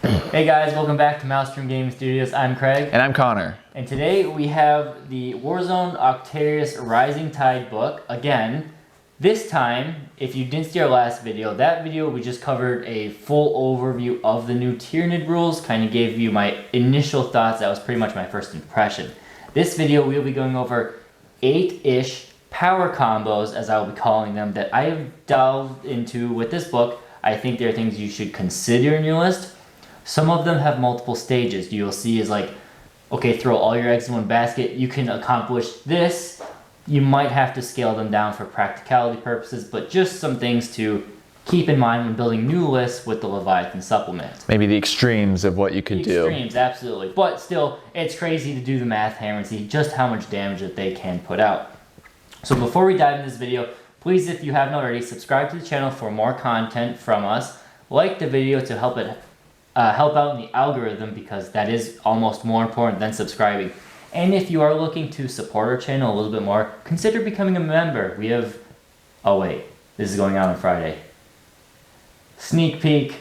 Hey guys, welcome back to Malacpetor Gaming Studios. I'm Craig. And I'm Connor. And today we have the Warzone Octarius Rising Tide book. Again, this time, if you didn't see our last video, that video we just covered a full overview of the new Tyranid rules, kind of gave you my initial thoughts. That was pretty much my first impression. This video we'll be going over 8-ish power combos, as I will be calling them, that I have delved into with this book. I think there are things you should consider in your list. Some of them have multiple stages. You'll see is like, okay, throw all your eggs in one basket. You can accomplish this. You might have to scale them down for practicality purposes, but just some things to keep in mind when building new lists with the Leviathan supplement. Maybe the extremes of what you could do. Extremes, absolutely. But still, it's crazy to do the math here and see just how much damage that they can put out. So before we dive into this video, please, if you haven't already, subscribe to the channel for more content from us. Like the video to help out in the algorithm, because that is almost more important than subscribing. And if you are looking to support our channel a little bit more, consider becoming a member. We have, oh wait, this is going out on Friday. Sneak peek,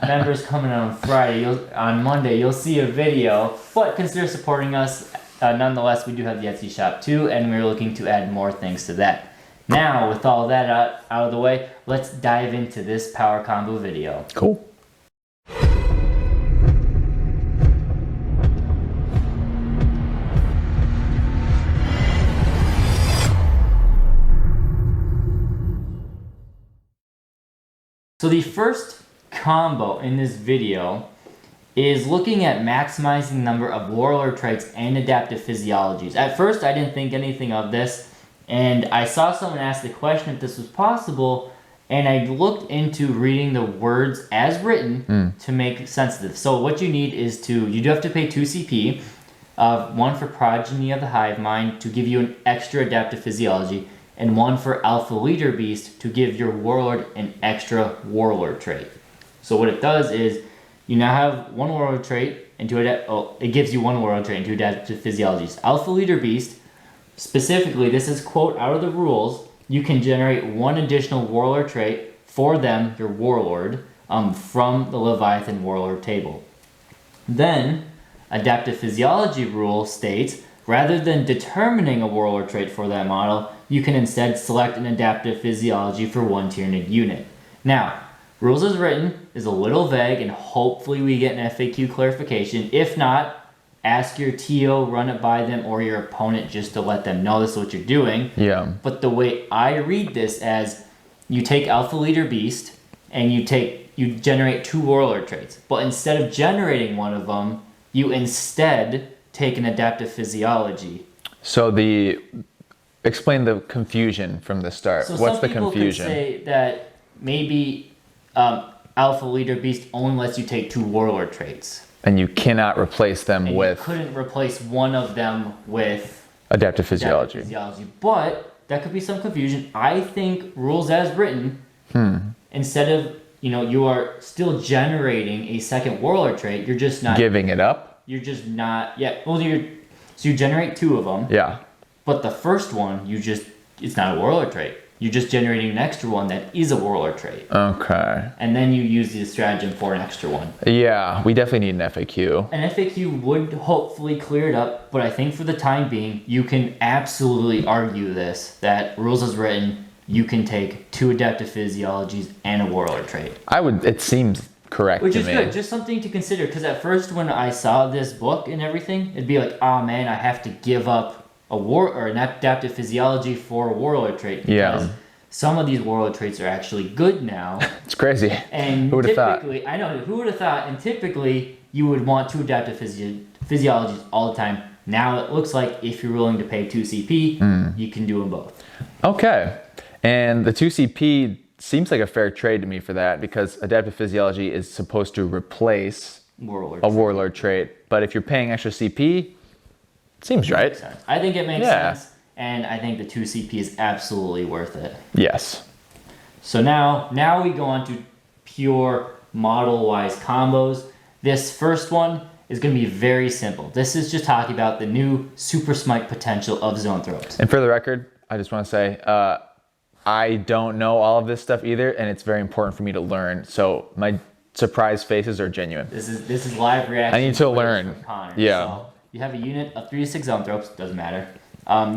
members coming out on Friday. On Monday, you'll see a video, but consider supporting us. Nonetheless, we do have the Etsy shop too, and we're looking to add more things to that. Now, with all that out of the way, let's dive into this power combo video. Cool. So the first combo in this video is looking at maximizing the number of warlord traits and adaptive physiologies. At first, I didn't think anything of this, and I saw someone ask the question if this was possible, and I looked into reading the words as written to make sense of this. So what you need is you do have to pay 2 CP, one for Progeny of the Hive Mind to give you an extra adaptive physiology, and one for Alpha Leader Beast to give your Warlord an extra Warlord trait. So what it does is, you now have one Warlord trait, and it gives you one Warlord trait and 2 adaptive physiologies. Alpha Leader Beast, specifically, this is quote out of the rules, you can generate 1 additional Warlord trait for them, your Warlord, from the Leviathan Warlord table. Then, adaptive physiology rule states, rather than determining a Warlord trait for that model, you can instead select an adaptive physiology for 1 Tyranid unit. Now, rules as written is a little vague, and hopefully we get an FAQ clarification. If not, ask your TO, run it by them, or your opponent just to let them know this is what you're doing. Yeah. But the way I read this as, you take Alpha Leader Beast, and you generate 2 Warlord traits. But instead of generating one of them, you instead take an adaptive physiology. So explain the confusion from the start. So what's the confusion? Some people could say that maybe Alpha Leader Beast only lets you take 2 Warlord traits. And you cannot replace them with... You couldn't replace one of them with... adaptive physiology. But that could be some confusion. I think rules as written, instead of, you are still generating a second Warlord trait, you're just not... giving it up? You're just not... Yeah, well, so you generate 2 of them. Yeah. But the first one, it's not a Warlord trait. You're just generating an extra one that is a Warlord trait. Okay. And then you use the stratagem for an extra one. Yeah, we definitely need an FAQ. An FAQ would hopefully clear it up, but I think for the time being, you can absolutely argue this, that rules as written, you can take 2 adaptive physiologies and a Warlord trait. It seems correct to me. Which is good, just something to consider, because at first when I saw this book and everything, it'd be like, oh man, I have to give up an adaptive physiology for a Warlord trait, because some of these Warlord traits are actually good now. It's crazy. And who would have thought? I know, who would have thought? And typically, you would want 2 adaptive physiologies all the time. Now it looks like if you're willing to pay 2 CP, you can do them both. Okay. And the 2 CP seems like a fair trade to me for that, because adaptive physiology is supposed to replace a Warlord trait. But if you're paying extra CP, seems right. I think it makes sense, and I think the 2 CP is absolutely worth it. Yes. So now we go on to pure model-wise combos. This first one is going to be very simple. This is just talking about the new super smite potential of Zoanthropes. And for the record, I just want to say, I don't know all of this stuff either, and it's very important for me to learn. So my surprise faces are genuine. This is live reaction. I need to learn. From Connor. Yeah. So you have a unit of 3 to 6 Zoanthropes, doesn't matter.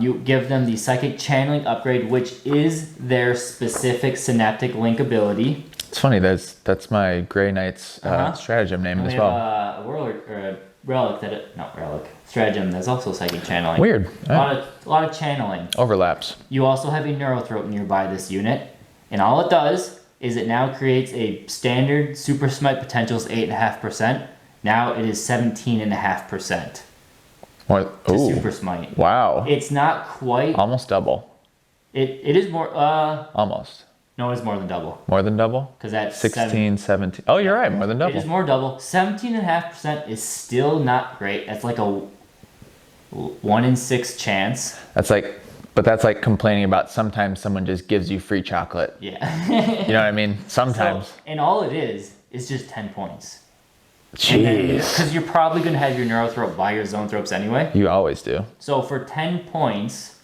You give them the Psychic Channeling upgrade, which is their specific Synaptic Link ability. It's funny, that's my Grey Knight's stratagem name as well. A Warlord, or a Relic not Relic. Stratagem that's also Psychic Channeling. Weird. A lot of channeling. Overlaps. You also have a Neurothrope nearby this unit, and all it does is it now creates a standard Super Smite potential is 8.5%. Now it is 17.5%. More, to Super Smite. Wow. It's not quite. Almost double. It is more. Almost. No, it's more than double. More than double? Because that's 16, 17. Oh, you're right. More than double. It is more double. 17.5% is still not great. That's like a 1 in 6 chance. That's like complaining about sometimes someone just gives you free chocolate. Yeah. You know what I mean? Sometimes. So, and all it is just 10 points. Jeez. Because you're probably going to have your Neurothrope by your Zoanthropes anyway. You always do. So for 10 points,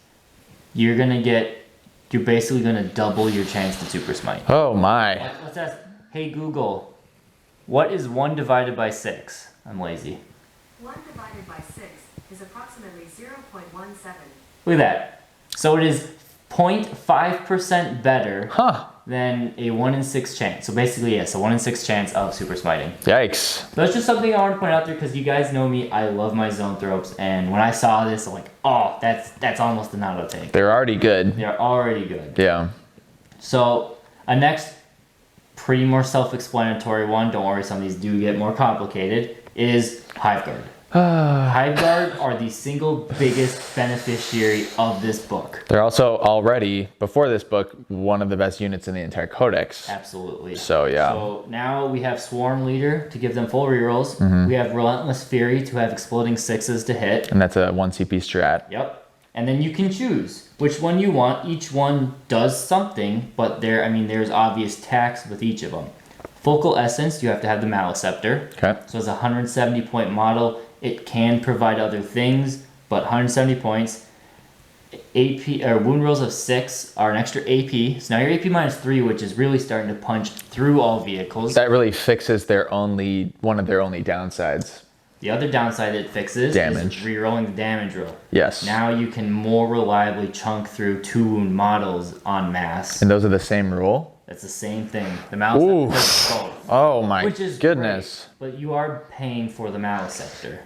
you're basically going to double your chance to Super Smite. Oh my. Let's ask, hey Google, what is 1 divided by 6? I'm lazy. 1 divided by 6 is approximately 0.17. Look at that. So it is 0.5% better than a 1 in 6 chance. So basically, yes, a 1 in 6 chance of Super Smiting. Yikes. So that's just something I want to point out there because you guys know me. I love my Zoanthropes, and when I saw this, I'm like, oh, that's almost an auto take. They're already good. They're already good. Yeah. So a next pretty more self-explanatory one, don't worry, some of these do get more complicated, is Hive Guard. Hive Guard are the single biggest beneficiary of this book. They're also already, before this book, one of the best units in the entire codex. Absolutely. So, yeah. So now we have Swarm Leader to give them full rerolls. Mm-hmm. We have Relentless Fury to have exploding 6s to hit. And that's a 1 CP strat. Yep. And then you can choose which one you want. Each one does something, but there's obvious tax with each of them. Focal Essence, you have to have the Malacpetor. Okay. So it's a 170 point model. It can provide other things, but 170 points. AP or wound rolls of 6 are an extra AP. So now you're AP -3, which is really starting to punch through all vehicles. That really fixes one of their only downsides. The other downside it fixes damage. is rerolling the damage roll. Yes. Now you can more reliably chunk through 2 wound models en masse. And those are the same rule? That's the same thing. The Malacpetor does both. Oh my Which is goodness. Great, but you are paying for the Malacpetor.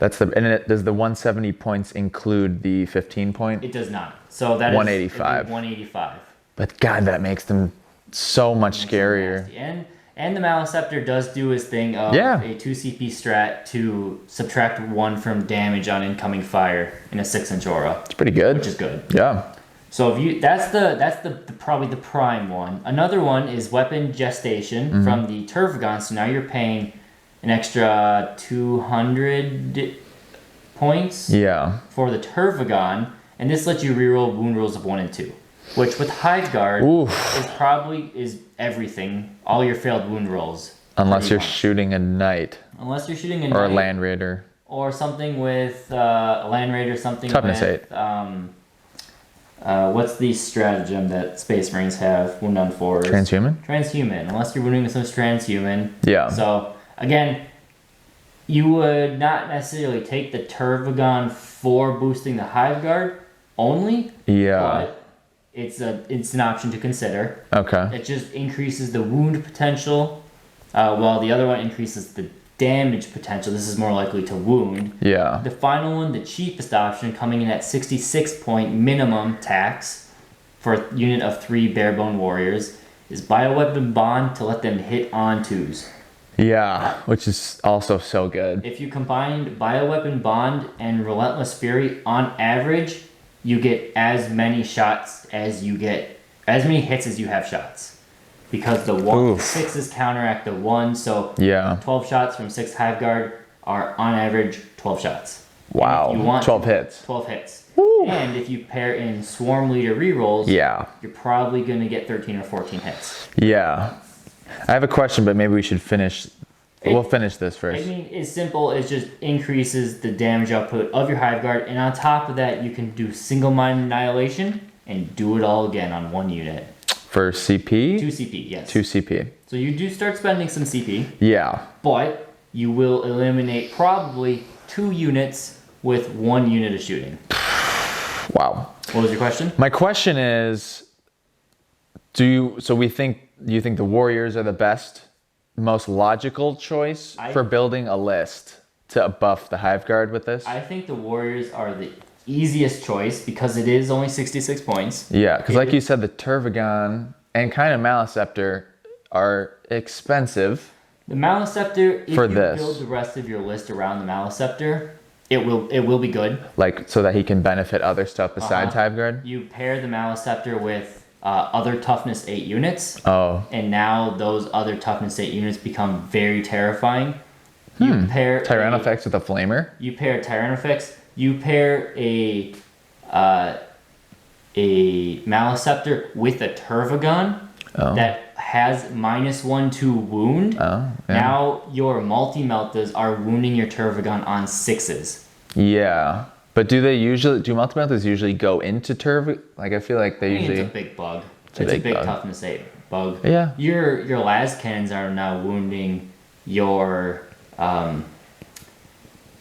Does the 170 points include the 15 point? It does not. So that 185. is 185. But God, that makes them so much scarier. And the Malacpetor does do his thing of a 2 CP strat to subtract 1 from damage on incoming fire in a 6-inch aura. It's pretty good. Which is good. Yeah. So that's the probably the prime one. Another one is Weapon Gestation from the Tervigon. So now you're paying an extra 200 points for the Tervigon, and this lets you reroll wound rolls of 1 and 2. Which with Hive Guard is everything. All your failed wound rolls. Unless you're shooting a knight. Unless you're shooting a or knight. a land raider. Or something with a land raider, something Toughness with 8. What's the stratagem that Space Marines have? Wound on 4s. Transhuman? Transhuman. Unless you're wounding some transhuman. Yeah. So again, you would not necessarily take the Tervigon for boosting the Hive Guard only. Yeah. But it's an option to consider. Okay. It just increases the wound potential, while the other one increases the damage potential. This is more likely to wound. Yeah. The final one, the cheapest option, coming in at 66 point minimum tax for a unit of 3 barebone warriors, is Bioweapon Bond to let them hit on 2s. Yeah, which is also so good. If you combined Bioweapon Bond and Relentless Fury, on average, you get as many shots as as many hits as you have shots. Because the 6s counteract the 1, so 12 shots from 6 Hive Guard are on average 12 shots. Wow, 12 hits. 12 hits. Woo. And if you pair in Swarm Leader rerolls, you're probably going to get 13 or 14 hits. Yeah. I have a question, but maybe we should finish. We'll finish this first. I mean, it's simple. It just increases the damage output of your Hive Guard. And on top of that, you can do single-minded annihilation and do it all again on 1 unit. For CP? 2 CP, yes. 2 CP. So you do start spending some CP. Yeah. But you will eliminate probably 2 units with 1 unit of shooting. Wow. What was your question? My question is, do you think the warriors are the best, most logical choice for building a list to buff the Hive Guard with this? I think the warriors are the easiest choice because it is only 66 points. Yeah, because like you said, the Tervigon and kind of Malacpetor are expensive. The Malacpetor, if for you this. build the rest of your list around the Malacpetor, it will be good. Like, so that he can benefit other stuff besides Hive Guard? You pair the Malacpetor with other toughness 8 units. Oh. And now those other toughness 8 units become very terrifying. You pair Tyrannofex with a flamer? You pair Tyrannofex. You pair a Malacpetor with a Tervigon that has -1 to wound. Oh, yeah. Now your multi-meltas are wounding your Tervigon on 6s. Yeah. But do multi-meltas usually go into Tervigon? Like, I feel like they usually... It's a big bug. It's a big bug. toughness 8 bug. Yeah. Your las cannons are now wounding your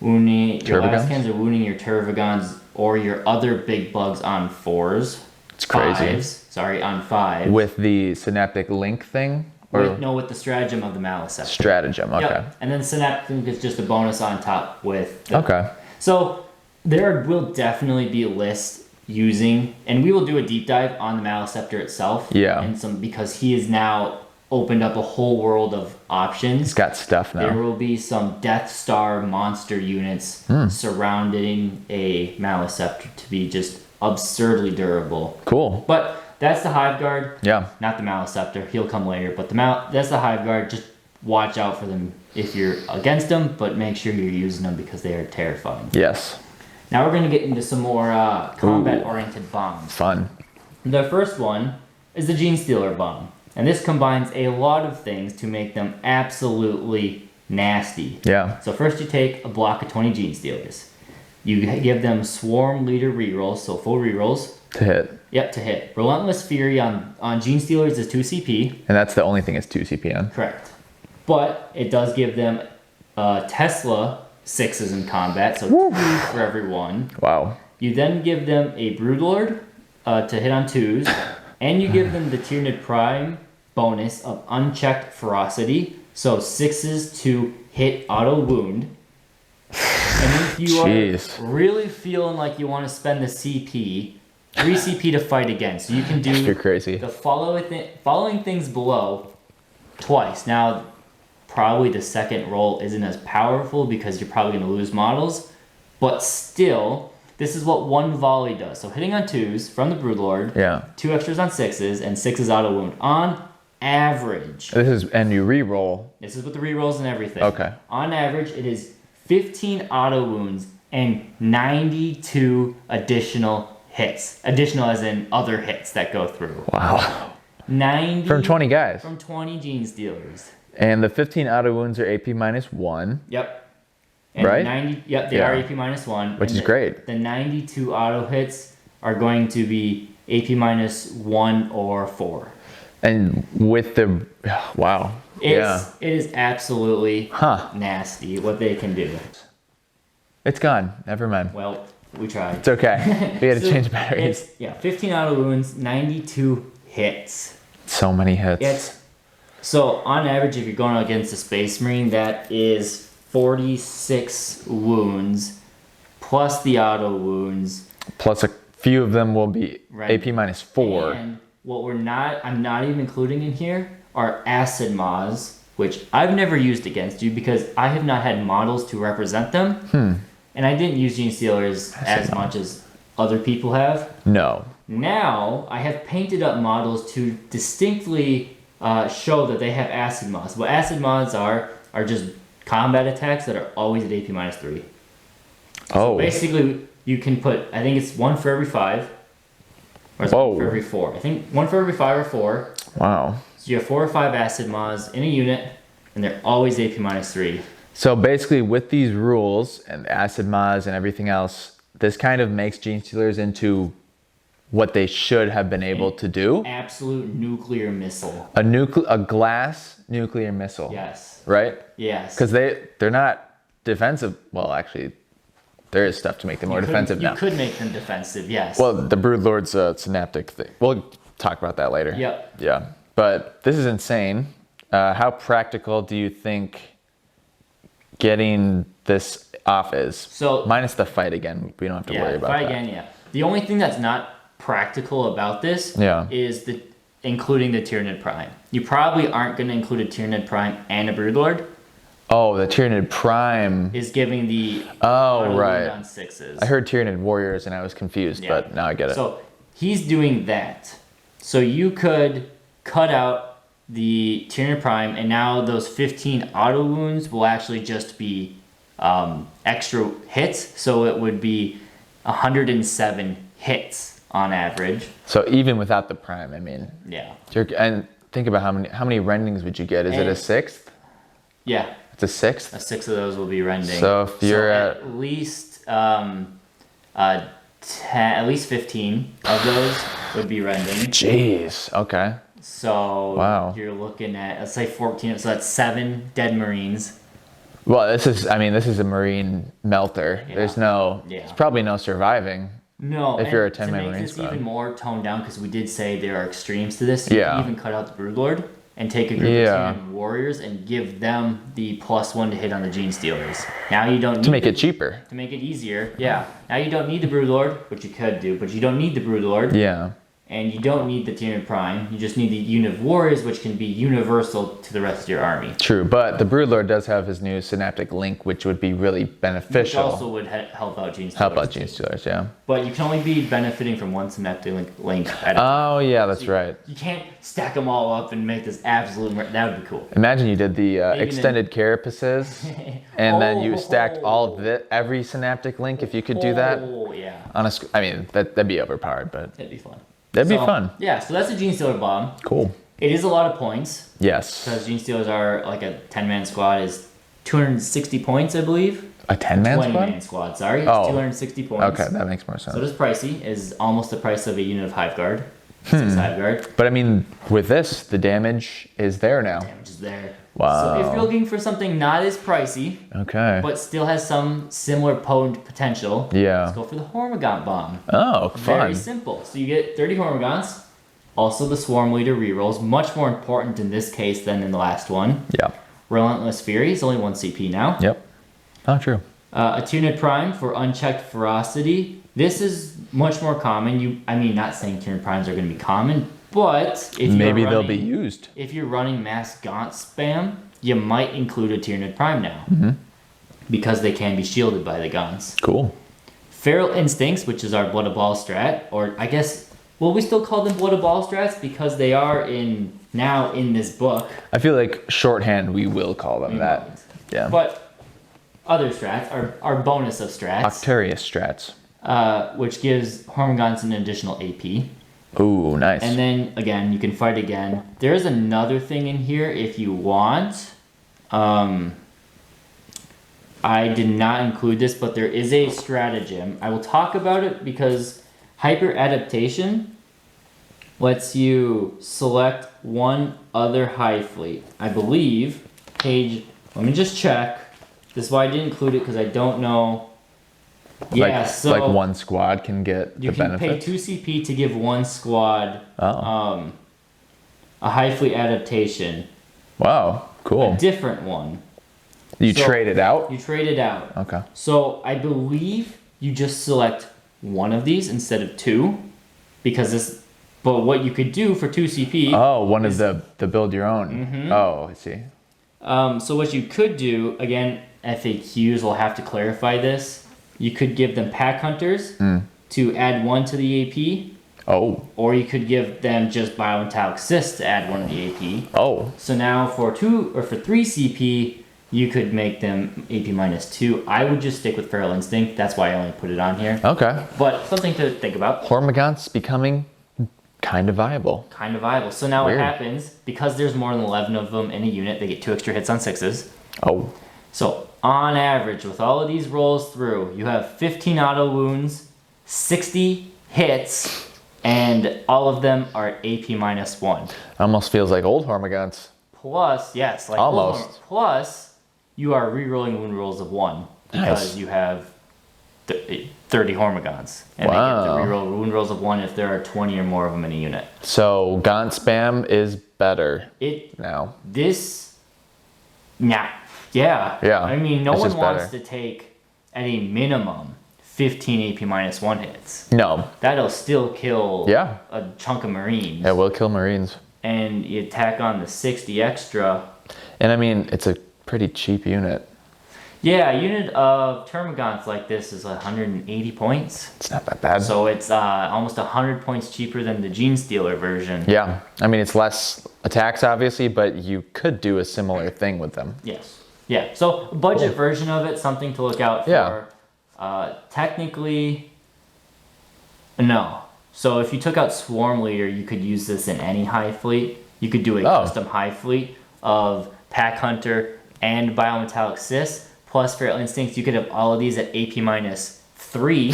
las cannons are wounding your Tervigons or your other big bugs on 4s. It's crazy. 5s. Sorry, on 5. With the synaptic link thing? Or with the stratagem of the Malacpetor. Stratagem, okay. Yep. And then synaptic link is just a bonus on top with the, Okay. So there will definitely be a list using, and we will do a deep dive on the Malacpetor itself. Yeah. And because he has now opened up a whole world of options. He's got stuff now. There will be some Death Star monster units surrounding a Malacpetor to be just absurdly durable. Cool. But that's the Hive Guard. Yeah. Not the Malacpetor. He'll come later. But that's the Hive Guard. Just watch out for them if you're against them, but make sure you're using them because they are terrifying. Yes. Now we're going to get into some more combat-oriented bombs. Fun. The first one is the Genestealer Bomb. And this combines a lot of things to make them absolutely nasty. Yeah. So first you take a block of 20 Genestealers. You give them Swarm Leader rerolls, so full rerolls. To hit. Yep, to hit. Relentless Fury on Genestealers is 2 CP. And that's the only thing it's 2 CP on. Correct. But it does give them Tesla 6s in combat, so 2 for every 1. Wow. You then give them a Broodlord to hit on 2s. And you give them the Tyranid Prime bonus of Unchecked Ferocity, so 6s to hit auto wound. And if you are really feeling like you want to spend the CP, 3 CP to fight again. So you can do You're crazy. the following things below twice. Now, probably the second roll isn't as powerful because you're probably going to lose models, but still, this is what 1 volley does. So hitting on 2s from the Broodlord, 2 extras on 6s, and 6s auto wound on average. And you re-roll. This is with the rerolls and everything. Okay. On average, it is 15 auto wounds and 92 additional hits. Additional as in other hits that go through. Wow. 90 from 20 guys. From 20 Genestealers. And the 15 auto wounds are AP -1. Yep. And right? They are AP -1. Which is great. The 92 auto hits are going to be AP -1 or 4. And with the... Wow. It is absolutely nasty what they can do. It's gone. Never mind. Well, we tried. It's okay. We had to change batteries. 15 auto wounds, 92 hits. So many hits. So on average, if you're going against a Space Marine, that is 46 wounds plus the auto wounds. Plus a few of them will be AP -4. And what I'm not even including in here are Acid Maws, which I've never used against you because I have not had models to represent them. And I didn't use Genestealers as much as other people have. No. Now, I have painted up models to distinctly show that they have Acid Maws. What Acid Maws are just combat attacks that are always at AP -3. So basically, you can put, I think it's 1 for every 5. Or 1 for every 4. I think 1 for every 5 or 4. Wow. So you have 4 or 5 Acid Maws in a unit, and they're always AP -3. So basically, with these rules and Acid Maws and everything else, this kind of makes Genestealers into what they should have been able to do. Absolute nuclear missile. A glass nuclear missile. Yes. Right? Yes. Because they're not defensive. Well, actually, there is stuff to make them more defensive now. You could make them defensive, yes. Well, the Broodlord's a synaptic thing. We'll talk about that later. Yep. Yeah. But this is insane. How practical do you think getting this off is? So minus the fight again. We don't have to worry about fight that. again, yeah. The only thing that's not practical about this is including the Tyranid Prime. You probably aren't going to include a Tyranid Prime and a Broodlord. Oh, the Tyranid Prime is giving the right on 6s. I heard Tyranid Warriors and I was confused, but now I get it. So he's doing that. So you could cut out the Tyranid Prime, and now those 15 auto wounds will actually just be extra hits. So it would be 107 hits on average. So even without the Prime, I mean. Yeah. And think about how many rendings would you get? Is it a sixth? Yeah. It's a sixth? A 6 of those will be rending. So if you're at least at least 15 of those would be rending. Jeez. Okay. So you're looking at, let's say 14, so that's 7 dead Marines. Well, this is a Marine melter. Yeah. There's probably no surviving. No, if you're a 10-man to Marine make this squad. even more toned down, because we did say there are extremes to this. You can even cut out the Broodlord and take a group of Tyranid warriors and give them the +1 to hit on the Genestealers. Now you don't need to make it cheaper. To make it easier, yeah. Now you don't need the Broodlord, which you could do, but you don't need the Broodlord. Yeah. And you don't need the Tyranid Prime. You just need the unit of warriors, which can be universal to the rest of your army. True, but the Broodlord does have his new Synaptic Link, which would be really beneficial. Which also would help out Genestealers. Help out Genestealers, yeah. But you can only be benefiting from one Synaptic Link at a time. Oh, yeah, that's right. You can't stack them all up and make this absolute... That would be cool. Imagine you did the extended carapaces, and then you stacked all of every Synaptic Link, if you could do that. Oh, yeah. I mean, that'd be overpowered, but... It'd be fun. That'd be fun. Yeah, so that's a Genestealer Bomb. Cool. It is a lot of points. Yes. Because Genestealers are, like, a 10-man squad is 260 points, I believe. A 10-man squad? 20-man squad, sorry. It's 260 points. Okay, that makes more sense. So it is pricey. Is almost the price of a unit of Hive Guard. 6 Hive Guard. But, I mean, with this, the damage is there now. Damage is there. Wow. So if you're looking for something not as pricey, but still has some similar potent potential, let's go for the Hormaguant Bomb. Oh, fun. Very simple. So you get 30 Hormagaunts. Also the Swarm Leader rerolls. Much more important in this case than in the last one. Yeah. Relentless Fury is only 1 CP now. Yep. Oh, true. A Tyranid Prime for unchecked ferocity. This is much more common. Not saying Tyranid Primes are going to be common, but if maybe they'll be used. If you're running mass Gaunt spam, you might include a Tyranid Prime now. Because they can be shielded by the Gaunts. Cool. Feral Instincts, which is our Blood of Ball strat, or I guess, we still call them Blood of Ball strats because they are now in this book. I feel like shorthand, we will call them that. Yeah. But other strats are bonus of strats. Octarius strats. Which gives Hormaguants an additional AP. Ooh, nice. And then, again, you can fight again. There is another thing in here if you want. I did not include this, but there is a stratagem. I will talk about it because Hyper Adaptation lets you select one other Hive fleet. I believe, let me just check. This is why I didn't include it because I don't know. Yeah, so like one squad can get the benefits? You can pay 2 CP to give one squad a Hive Fleet adaptation. Wow, cool. A different one. You trade it out? You trade it out. Okay. So I believe you just select one of these instead of 2, because but what you could do for 2 CP. Oh, one is the build your own. Oh, I see. So what you could do, again, FAQs will have to clarify this. You could give them Pack Hunters to add 1 to the AP. Oh. Or you could give them just Biometallic Cyst to add 1 to the AP. Oh. So now for 3 CP, you could make them AP -2. I would just stick with Feral Instinct. That's why I only put it on here. Okay. But something to think about. Hormagunt's becoming kind of viable. Kind of viable. So now what happens, because there's more than 11 of them in a unit, they get 2 extra hits on 6s. Oh. So on average, with all of these rolls through, you have 15 auto wounds, 60 hits, And all of them are at AP -1. Almost feels like old Hormagants. Plus, yes, like Almost. Plus, you are re-rolling wound rolls of 1 because Nice. you have 30 Hormagants. And they Wow. get to re-roll wound rolls of 1 if there are 20 or more of them in a unit. So Gaunt spam is better now. Yeah. Yeah, I mean, no it's one just wants better. to take, at a minimum, 15 AP -1 hits. No. That'll still kill Yeah. a chunk of Marines. It will kill Marines. And you tack on the 60 extra. And I mean, it's a pretty cheap unit. Yeah, a unit of Tervigons like this is 180 points. It's not that bad. So it's almost 100 points cheaper than the Genestealer version. Yeah. I mean, it's less attacks, obviously, but you could do a similar thing with them. Yes. Yeah, so a budget version of it, something to look out for. Yeah. Technically, no. So if you took out Swarm Leader, you could use this in any Hive fleet. You could do a custom Hive fleet of Pack Hunter and Biometallic Sis, plus Feral Instincts. You could have all of these at AP -3,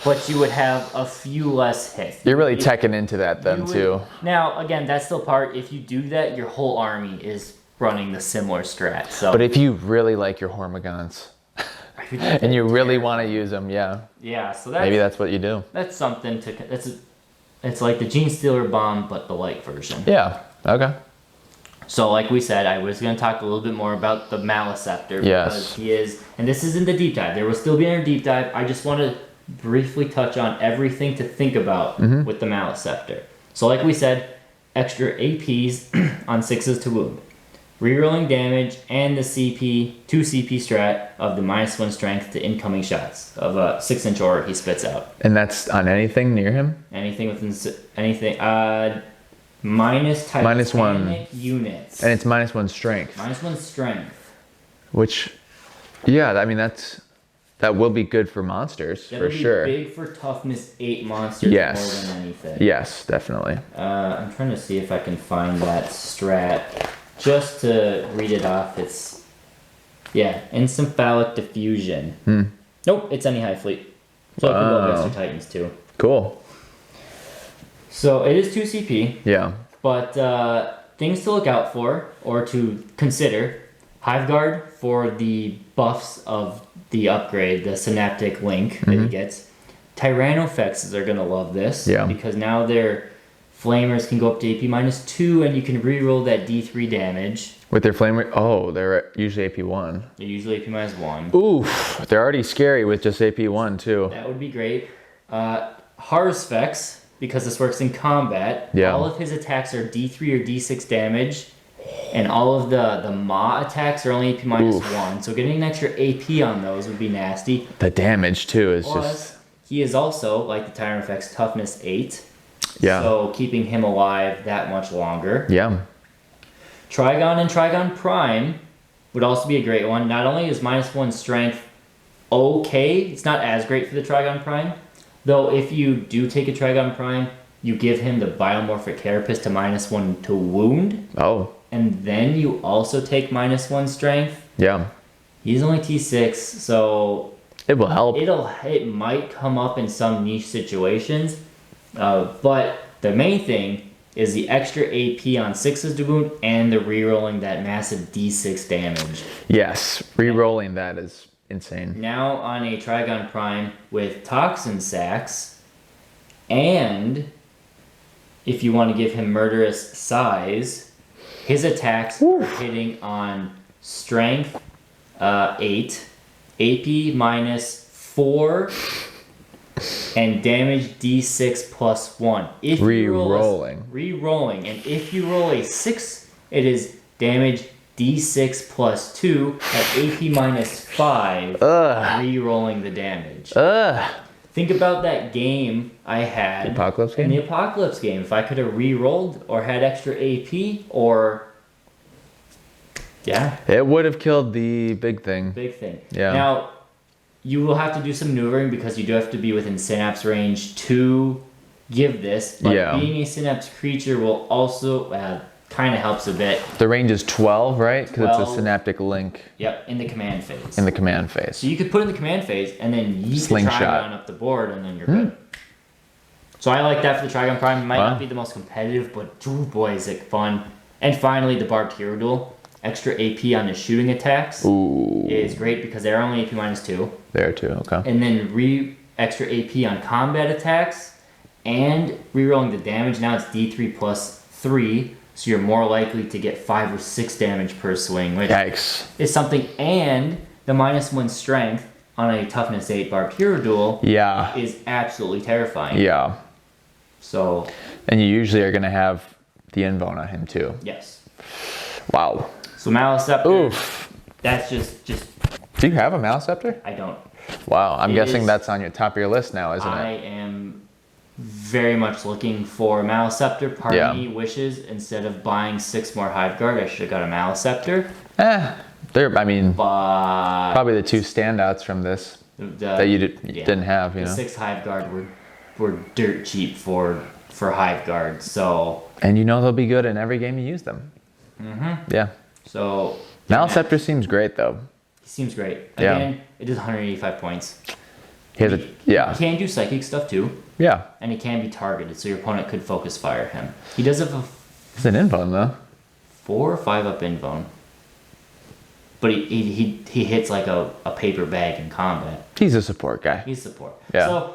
but you would have a few less hits. You're really teching into that then, too. Now, again, that's still part. If you do that, your whole army is running the similar strat. So, But if you really like your Hormagants and you really want to use them, yeah, so maybe that's what you do. that's something to. It's like the Genestealer Bomb, but the light version. Yeah. Okay. So, like we said, I was going to talk a little bit more about the Malacpetor because Yes. he is, and this is in the deep dive. There will still be in our deep dive. I just want to briefly touch on everything to think about with the Malacpetor. So, like we said, extra APs on 6s to wound. Rerolling damage and the 2 CP strat of the -1 strength to incoming shots of a 6-inch aura he spits out. And that's on anything near him? Anything within minus Titanic -1 units. And it's -1 strength. -1 strength. Which, yeah, I mean, that will be good for monsters, That for would be sure. big for toughness 8 monsters Yes. more than anything. Yes, definitely. I'm trying to see if I can find that strat. Just to read it off, it's... Yeah, Encephalic Diffusion. Nope, it's any Hive fleet. So it can go against your Titans too. Cool. So it is 2 CP, Yeah. but things to look out for, or to consider. Hive Guard for the buffs of the upgrade, the Synaptic Link that he gets. Tyrannofexes are going to love this. Yeah. Because now their Flamers can go up to AP -2, and you can reroll that D3 damage. With their flame, they're usually AP1. They're usually AP -1. Oof, they're already scary with just AP1 too. That would be great. Harsfex, because this works in combat, Yeah. all of his attacks are D3 or D6 damage, and all of the Maw attacks are only AP -1. So getting an extra AP on those would be nasty. The damage too is Plus, just he is also, like the Tyrannofex, toughness 8. Yeah. So keeping him alive that much longer. yeah. Trigon and Trigon Prime would also be a great one. Not only is -1 strength okay, it's not as great for the Trigon Prime. Though if you do take a Trigon Prime, you give him the Biomorphic Carapace to -1 to wound. Oh, And then you also take -1 strength. yeah. He's only T6, so It will help. it might come up in some niche situations. But the main thing is the extra AP on 6s to wound and the rerolling that massive D6 damage. Yes, re-rolling that is insane. Now on a Trigon Prime with Toxin Sacs, and if you want to give him Murderous Size, his attacks are hitting on Strength 8, AP -4, and damage D6 +1. If you roll re-rolling, and if you roll a 6, it is damage D6 +2 at AP -5, re-rolling the damage. Think about that game I had. The Apocalypse game? In the Apocalypse game. If I could have re-rolled or had extra AP or... Yeah. It would have killed the big thing. Big thing. Yeah. Now, you will have to do some maneuvering because you do have to be within Synapse range to give this. But Yeah. being a Synapse creature will also kind of helps a bit. The range is 12, right? Because it's a 12. synaptic link Yep, in the command phase. in the command phase. So you could put in the command phase and then yeet the Slingshot. Trigon up the board and then you're good. So I like that for the Trigon Prime. It might not be the most competitive, but oh boy, is it fun. And finally, the Barbed Hero Duel. Extra AP on the shooting attacks is great because they're only AP -2. There too, okay. And then extra AP on combat attacks and rerolling the damage. Now it's D3 plus 3, so you're more likely to get 5 or 6 damage per swing, which is something. And the -1 strength on a toughness 8 Barbed Hero Duel is absolutely terrifying. Yeah. So. And you usually are going to have the Invone on him too. Yes. Wow. So Malacpetor, that's just. Do you have a Malacpetor? I don't. Wow, I'm guessing that's on your top of your list now, isn't it? I am very much looking for a Malacpetor. Part of me wishes instead of buying 6 more Hive Guard, I should have got a Malacpetor. They're, I mean, but probably the 2 standouts from this that you didn't have, you know. The 6 Hive Guard were dirt cheap for Hive Guard, so. And you know they'll be good in every game you use them. Yeah. So. Malacpetor seems great though. He seems great. Again, it does 185 points. He can do psychic stuff too. Yeah. And he can be targeted, so your opponent could focus fire him. He does have He's an Invone though. 4 or 5 up Invone. But he hits like a paper bag in combat. He's a support guy. He's support. Yeah. So,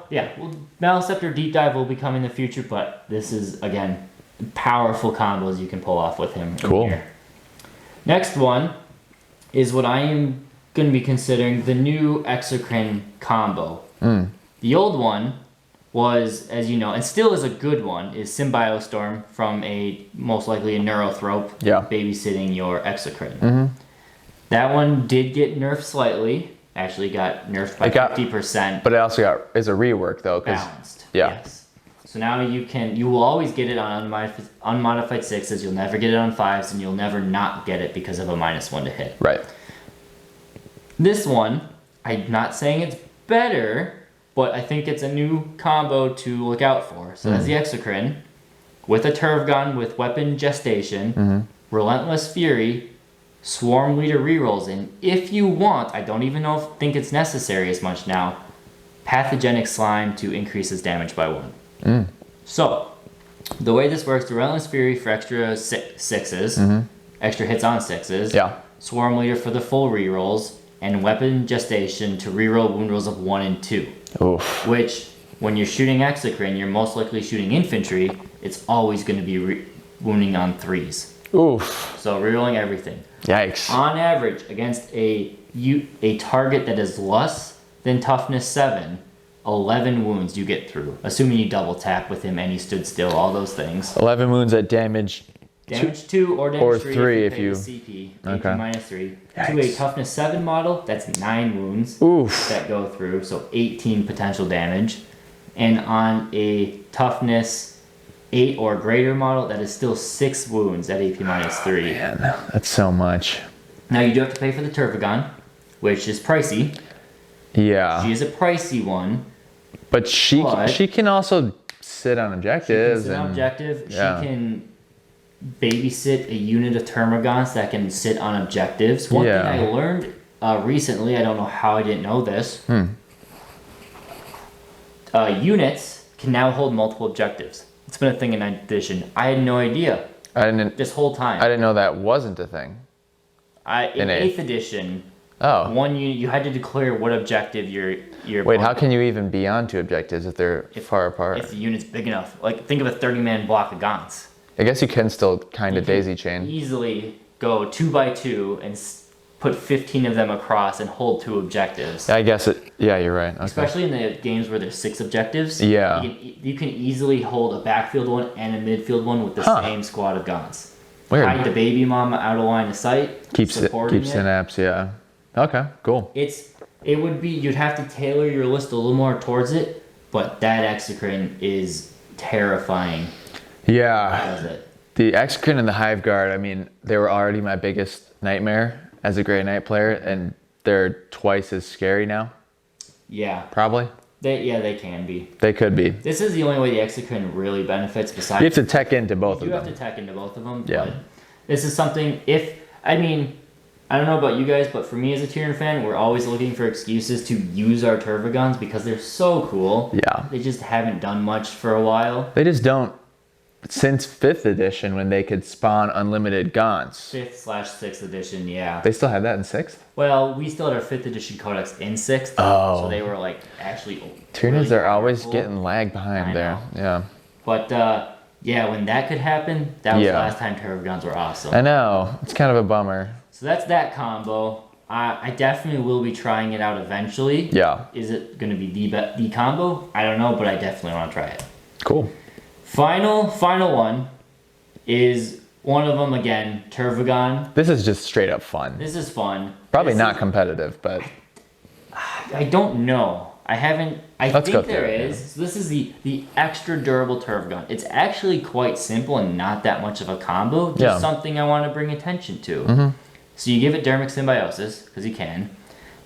Malacpetor Deep Dive will be coming in the future, but this is, again, powerful combos you can pull off with him. Cool. Here. Next one is what I am going to be considering the new Exocrine Combo. The old one was, as you know, and still is a good one, is Symbiostorm from most likely a Neurothrope babysitting your Exocrine. That one did get nerfed slightly. Actually got nerfed by 50%. But it also is a rework though. Balanced. Yeah. Yes. So now you will always get it on unmodified 6s. You'll never get it on 5s, and you'll never not get it because of a -1 to hit. Right. This one, I'm not saying it's better, but I think it's a new combo to look out for. So that's the Exocrine with a Tervigon with Weapon Gestation, Relentless Fury, Swarm Leader rerolls, and if you want, I don't even think it's necessary as much now, Pathogenic Slime to increase its damage by 1. So, the way this works, the Relentless Fury for extra 6s, extra hits on 6s, Swarm Leader for the full rerolls, and Weapon Gestation to reroll wound rolls of 1 and 2. Oof. Which, when you're shooting Exocrine, you're most likely shooting infantry, it's always going to be wounding on 3s. Oof. So rerolling everything. Yikes. On average, against a target that is less than toughness 7, 11 wounds you get through. Assuming you double tap with him and he stood still, all those things. 11 wounds at damage. Damage 2 or damage 3 if you CP. okay. AP -3. Yikes. To a toughness 7 model, that's 9 wounds that go through, so 18 potential damage. And on a toughness 8 or greater model, that is still 6 wounds at AP -3. Man, that's so much. Now you do have to pay for the Tervigon, which is pricey. Yeah. She is a pricey one. But she can also sit on objectives. She can sit on objective. Yeah. She can babysit a unit of Termagants that can sit on objectives. One thing I learned recently, I don't know how I didn't know this. Units can now hold multiple objectives. It's been a thing in 9th edition. I had no idea. This whole time. I didn't know that wasn't a thing. In 8th edition, one unit you had to declare what objective you're. Wait, how can you even be on 2 objectives if they're far apart? If the unit's big enough, like think of a 30-man block of Gaunts. I guess you can still kind of daisy chain. Easily go 2 by 2 and put 15 of them across and hold 2 objectives. I guess it. Yeah, you're right. Okay. Especially in the games where there's 6 objectives. Yeah. You can easily hold a backfield one and a midfield one with the same squad of Gaunts. Weird. Hide the baby mama out of line of sight. Keeps synapse. Yeah. Okay. Cool. It would be, you'd have to tailor your list a little more towards it, but that Exocrine is terrifying. Yeah. Does it? The Exocrine and the Hive Guard, I mean, they were already my biggest nightmare as a Grey Knight player, and they're twice as scary now. Yeah. Probably. They can be. They could be. This is the only way the Exocrine really benefits besides... You have to tech into both of them. You have to tech into both of them, Yeah. but this is something, I don't know about you guys, but for me as a Tyranid fan, we're always looking for excuses to use our Tervigons because they're so cool. Yeah. They just haven't done much for a while. They just don't. Since 5th edition, when they could spawn unlimited Gaunts. 5th/6th edition, yeah. They still had that in 6th? Well, we still had our 5th edition codex in 6th. Oh. So they were like actually. Tyranids really are always powerful. getting lag behind I there. know. Yeah. But yeah, when that could happen, that was Yeah. the last time Tervigons were awesome. I know. It's kind of a bummer. So that's that combo. I definitely will be trying it out eventually. Yeah. Is it going to be the combo? I don't know, but I definitely want to try it. Cool. Final one is one of them again, Tervigon. This is just straight up fun. This is fun. Probably This not is- competitive, but I don't know. I haven't. I Let's go think there through it, is. So this is the extra durable Tervigon. It's actually quite simple and not that much of a combo. Just Yeah. something I want to bring attention to. So you give it Dermic Symbiosis because you can.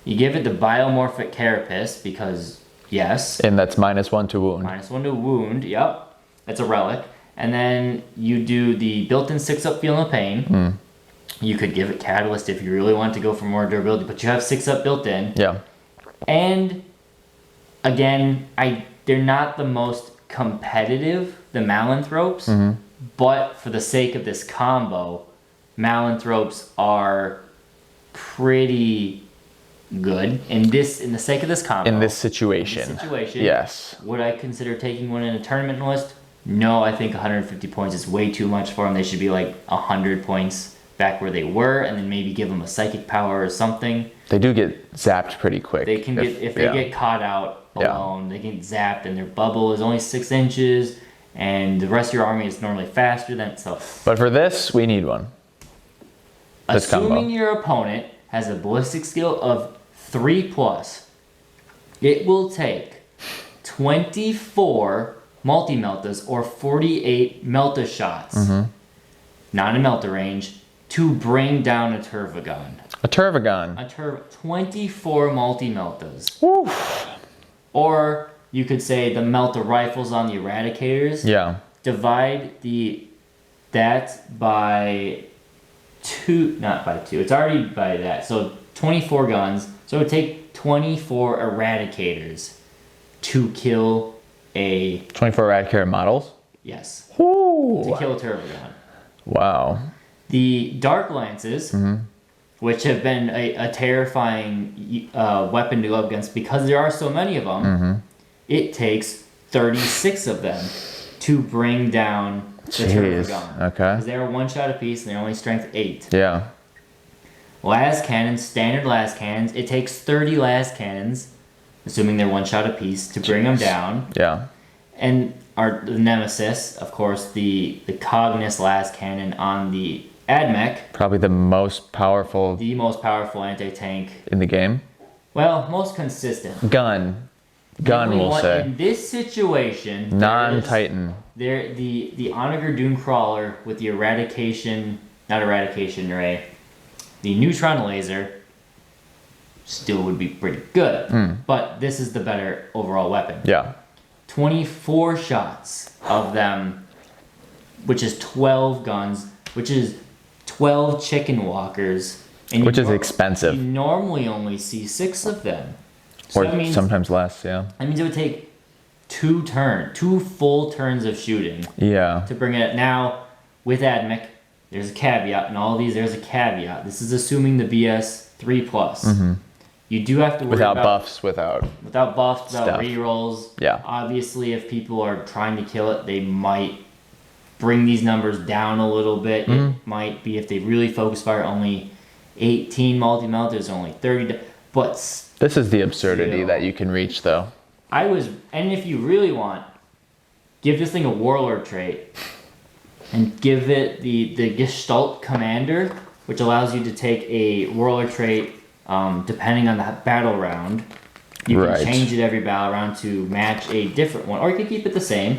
You give it the Biomorphic Carapace because yes. and that's -1 to wound. -1 to wound. Yep. That's a relic. And then you do the built-in 6-up Feel No Pain. You could give it Catalyst if you really want to go for more durability, but you have 6-up built in. Yeah. And again, they're not the most competitive, the Malacpetor, but for the sake of this combo, Malacpetor are pretty good in the sake of this combo. In this situation. Yes. Would I consider taking one in a tournament list? No, I think 150 points is way too much for them. They should be like 100 points back where they were, and then maybe give them a psychic power or something. They do get zapped pretty quick. They can if they get caught out alone, they get zapped, and their bubble is only 6 inches, and the rest of your army is normally faster than so. But for this, we need one. This Assuming combo. your opponent has a ballistic skill of 3+, it will take 24 multi-meltas or 48 melta shots, not in melta range, to bring down a Tervigon. A Tervigon. 24 multi-meltas. Or you could say the melta rifles on the Eradicators. Yeah. Divide that by 2, not by 2, it's already by that. So 24 guns. So it would take 24 Eradicators to kill a... 24 Radcare models? Yes. Ooh. To kill a Tervigon. Wow. The Dark Lances, which have been a terrifying weapon to go up against because there are so many of them, it takes 36 of them to bring down the Tervigon. Okay. Because they are 1 shot apiece and they're only strength 8. Yeah. Las cannons, standard las cannons, it takes 30 las cannons, assuming they're 1 shot apiece, to bring them down. Yeah. And the Nemesis, of course, the Cognis las cannon on the Admech. Probably the most powerful The most powerful anti-tank. in the game. Well, most consistent. Gun, The only we'll one- say. In this situation, Non-Titan. the Onager Doomcrawler with the not eradication ray, the neutron laser still would be pretty good. But this is the better overall weapon. Yeah. 24 shots of them, which is 12 guns, which is 12 chicken walkers. And Which is expensive. You normally only see 6 of them. So Or that means, sometimes less, yeah. that means it would take 2 full turns of shooting Yeah. to bring it up. Now, with Admech, there's a caveat, and all of these, there's a caveat. This is assuming the BS 3+. You do have to worry Without about... buffs, without... Without buffs, without Stuff. rerolls. Yeah. Obviously, if people are trying to kill it, they might bring these numbers down a little bit. It might be, if they really focus fire, only 18 multi-melters, only 30. But This is the absurdity Still. that you can reach, though. and if you really want, give this thing a Warlord trait. And give it the Gestalt Commander, which allows you to take a Warlord trait depending on the battle round. You can Right. change it every battle round to match a different one, or you can keep it the same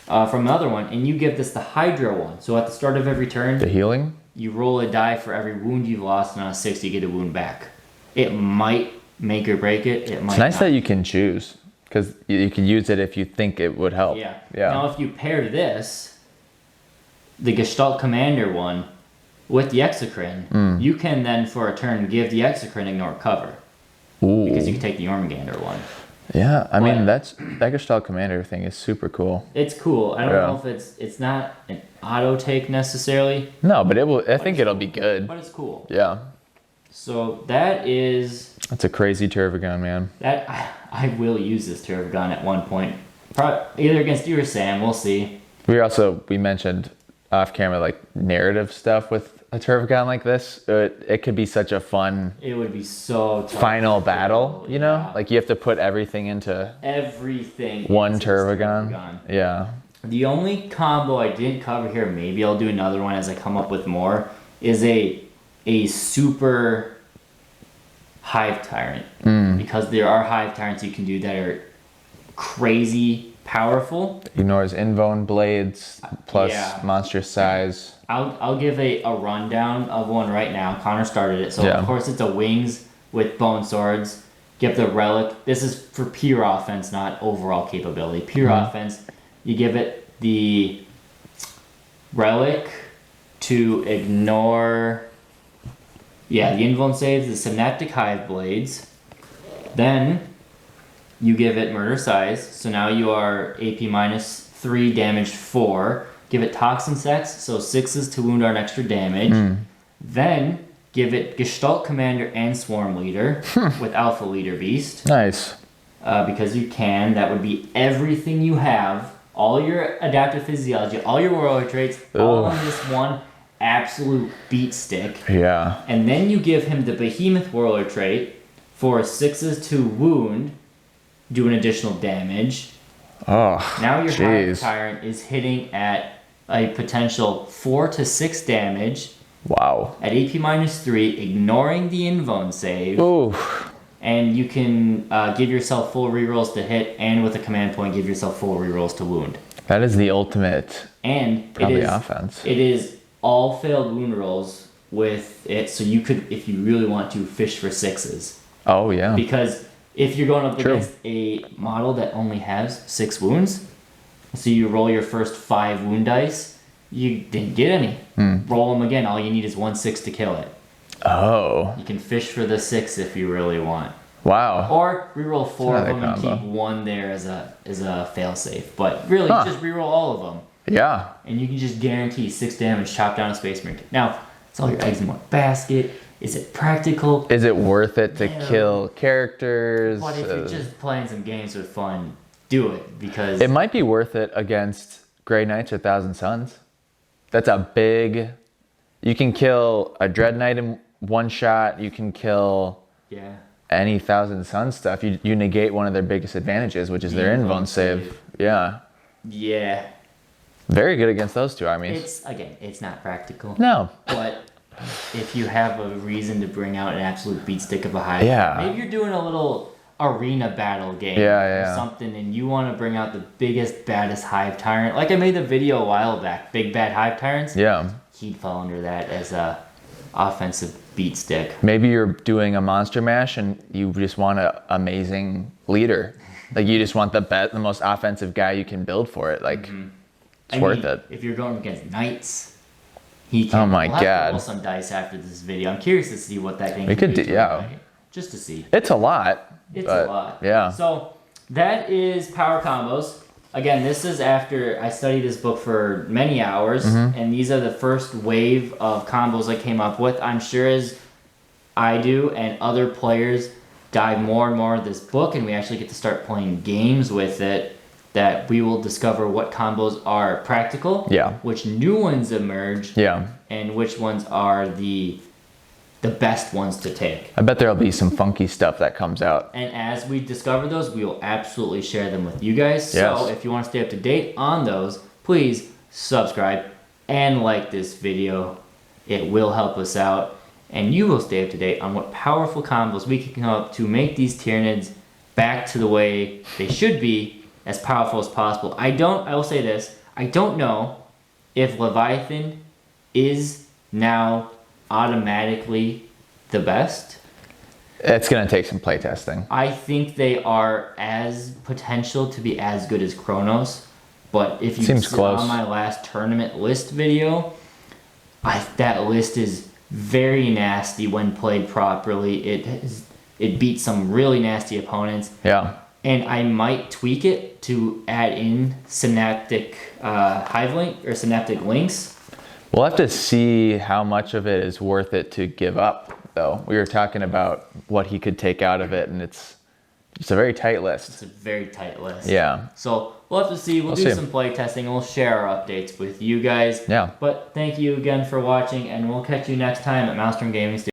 from another one. And you give this the Hydra one. So at the start of every turn, The healing? you roll a die for every wound you've lost, and on a 6 you get a wound back. It might make or break it. It might. It's nice not. that you can choose, because you can use it if you think it would help. Yeah. Yeah. Now, if you pair this, the Gestalt Commander one, with the Exocrine, you can then for a turn give the Exocrine ignore cover. Ooh. Because you can take the Hormaguant one. Yeah, I mean that Gestalt Commander thing is super cool. It's cool. I don't know if it's not an auto take necessarily. No, but it will. I think it'll be good. But it's cool. Yeah. So that is. That's a crazy Tervigon, man. That I will use this Tervigon at one point, either against you or Sam. We'll see. We mentioned off camera like narrative stuff with a Tervigon like this. It could be such a fun. It would be so tough final battle, you know? Yeah. Like you have to put everything into one Tervigon. Yeah. The only combo I didn't cover here, maybe I'll do another one as I come up with more, is a super Hive Tyrant. Because there are Hive Tyrants you can do that are crazy powerful. Ignores Invone Blades plus monstrous size. I'll give a rundown of one right now. Connor started it. So of course it's a wings with bone swords. Give the relic. This is for pure offense, not overall capability. Pure offense. You give it the relic to ignore the Invuln saves, the Synaptic Hive Blades. Then you give it murder size. So now you are AP minus 3, damage 4. Give it Toxin Sex, so 6s to wound are an extra damage. Then give it Gestalt Commander and Swarm Leader with Alpha Leader Beast. Nice. Because you can. That would be everything you have. All your adaptive physiology, all your warlord traits, all on this one absolute beat stick. Yeah. And then you give him the Behemoth warlord trait for 6s to wound, do an additional damage. Oh, now your Hive Tyrant is hitting at a potential 4 to 6 damage. Wow. At AP minus 3, ignoring the Invone save. Ooh. And you can give yourself full rerolls to hit, and with a command point, give yourself full rerolls to wound. That is the ultimate. And probably offense. It is all failed wound rolls with it, so you could, if you really want to, fish for 6s. Oh yeah. Because if you're going up against a model that only has 6 wounds, so you roll your first 5 wound dice, you didn't get any. Roll them again. All you need is 1 6 to kill it. Oh. You can fish for the 6 if you really want. Wow. Or reroll 4 of them and keep 1 there as a failsafe. But really, just reroll all of them. Yeah. And you can just guarantee 6 damage, chop down a Space Marine. Now, it's all your eggs in one basket. Is it practical? Is it worth it to kill characters? But if you're just playing some games with fun, do it, because it might be worth it against Grey Knights or Thousand Suns. That's a big. You can kill a Dread Knight in one shot. You can kill any Thousand Suns stuff. You negate one of their biggest advantages, which is their Invuln save. Yeah. Yeah. Very good against those two armies. It's not practical. No. But if you have a reason to bring out an absolute beat stick of a Hive, maybe you're doing a little arena battle game or something, and you want to bring out the biggest, baddest Hive Tyrant. Like I made the video a while back, Big Bad Hive Tyrants. Yeah. He'd fall under that as a offensive beat stick. Maybe you're doing a monster mash and you just want an amazing leader. Like you just want the most offensive guy you can build for it. Like it's worth it. If you're going against Knights, he can. We'll have to roll some dice after this video. I'm curious to see what that thing. We could do, just to see. It's a lot. It's a lot. Yeah. So that is power combos. Again, this is after I studied this book for many hours, and these are the first wave of combos I came up with. I'm sure as I do and other players dive more and more into this book, and we actually get to start playing games with it, that we will discover what combos are practical, which new ones emerge, and which ones are the best ones to take. I bet there'll be some funky stuff that comes out. And as we discover those, we will absolutely share them with you guys. So if you want to stay up to date on those, please subscribe and like this video. It will help us out, and you will stay up to date on what powerful combos we can come up to make these Tyranids back to the way they should be, as powerful as possible. I will say this, I don't know if Leviathan is now automatically the best. It's going to take some playtesting. I think they are as potential to be as good as Kronos, but if you see on my last tournament list video, that list is very nasty when played properly. It beats some really nasty opponents. Yeah. And I might tweak it to add in synaptic Hive Link or synaptic links. We'll have to see how much of it is worth it to give up, though. We were talking about what he could take out of it, and it's a very tight list. It's a very tight list. Yeah. So we'll have to see. We'll do some play testing, and we'll share our updates with you guys. Yeah. But thank you again for watching, and we'll catch you next time at Maelstrom Gaming Station.